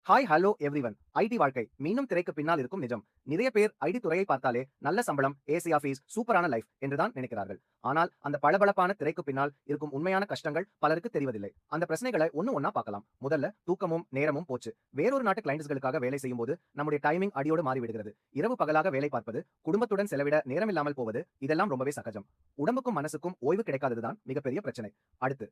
Hi hello everyone. ID வாழ்க்கை மீண்டும் திரைக்கு பின்னால் இருக்கும் நிஜம். நிறைய பேர் ஐடி துறையை பார்த்தாலே நல்ல சம்பளம், ஏசி ஆபீஸ், சூப்பரான லைஃப் என்றுதான் நினைக்கிறார்கள். ஆனால் அந்த பளபளப்பான திரைக்கு பின்னால் இருக்கும் உண்மையான கஷ்டங்கள் பலருக்கு தெரிவதில்லை. அந்த பிரச்சனைகளை ஒண்ணு ஒண்ணா பார்க்கலாம். முதல்ல தூக்கமும் நேரமும் போச்சு. வேறொரு நாட்டு கிளைண்ட்ஸ்களுக்காக வேலை செய்யும் போது நம்முடைய டைமிங் அடியோடு மாறிவிடுகிறது. இரவு பகலாக வேலை பார்ப்பது, குடும்பத்துடன் செலவிட நேரமில்லாமல் போவது, இதெல்லாம் ரொம்பவே சகஜம். உடம்புக்கும் மனசுக்கும் ஓய்வு கிடைக்காததுதான் மிகப்பெரிய பிரச்சனை. அடுத்து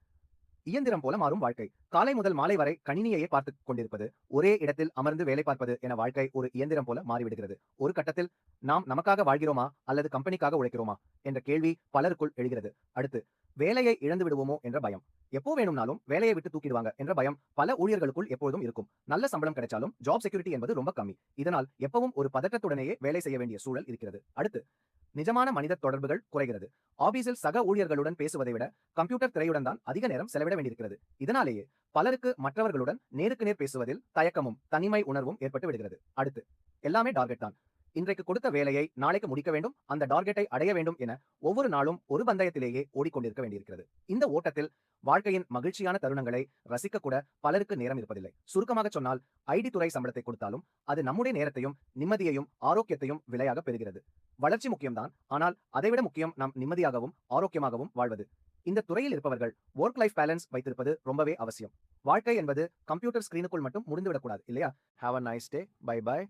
இயந்திரம் போல மாறும் வாழ்க்கை. காலை முதல் மாலை வரை கணினியையே பார்த்துக் கொண்டிருப்பது, ஒரே இடத்தில் அமர்ந்து வேலை பார்ப்பது என வாழ்க்கை ஒரு இயந்திரம் போல மாறிவிடுகிறது. ஒரு கட்டத்தில் நாம் நமக்காக வாழ்கிறோமா அல்லது கம்பெனிக்காக உழைக்கிறோமா என்ற கேள்வி பலருக்குள் எழுகிறது. அடுத்து வேலையை இழந்து விடுவோமோ என்ற பயம். எப்போ வேணும்னாலும் வேலையை விட்டு தூக்கிடுவாங்க என்ற பயம் பல ஊழியர்களுக்குள் எப்போதும் இருக்கும். நல்ல சம்பளம் கிடைச்சாலும் ஜாப் செக்யூரிட்டி என்பது ரொம்ப கம்மி. இதனால் எப்பவும் ஒரு பதட்டத்துடனேயே வேலை செய்ய வேண்டிய சூழல் இருக்கிறது. அடுத்து நிஜமான மனித தொடர்புகள் குறைகிறது. ஆபீஸில் சக ஊழியர்களுடன் பேசுவதை விட கம்ப்யூட்டர் திரையுடன் தான் அதிக நேரம் செலவிட வேண்டியிருக்கிறது. இதனாலேயே பலருக்கு மற்றவர்களுடன் நேருக்கு நேர் பேசுவதில் தயக்கமும் தனிமை உணர்வும் ஏற்பட்டு விடுகிறது. அடுத்து எல்லாமே டார்கெட் தான். இன்றைக்கு கொடுத்த வேலையை நாளைக்கு முடிக்க வேண்டும், அந்த டார்கெட்டை அடைய வேண்டும் என ஒவ்வொரு நாளும் ஒரு பந்தயத்திலேயே ஓடிக்கொண்டிருக்க வேண்டியிருக்கிறது. இந்த ஓட்டத்தில் வாழ்க்கையின் மகிழ்ச்சியான தருணங்களை ரசிக்க கூட பலருக்கு நேரம் இருப்பதில்லை. சுருக்கமாக சொன்னால் ஐடி துறை சம்பளத்தை கொடுத்தாலும் அது நம்முடைய நேரத்தையும் நிம்மதியையும் ஆரோக்கியத்தையும் விலையாக பெறுகிறது. வளர்ச்சி முக்கியம்தான், ஆனால் அதைவிட முக்கியம் நாம் நிம்மதியாகவும் ஆரோக்கியமாகவும் வாழ்வது. இந்த துறையில் இருப்பவர்கள் ஒர்க் லைஃப் பேலன்ஸ் வைத்திருப்பது ரொம்பவே அவசியம். வாழ்க்கை என்பது கம்ப்யூட்டர் ஸ்கிரீனுக்குள் மட்டும் முடிந்துவிடக்கூடாது இல்லையா? Have a nice day. Bye by.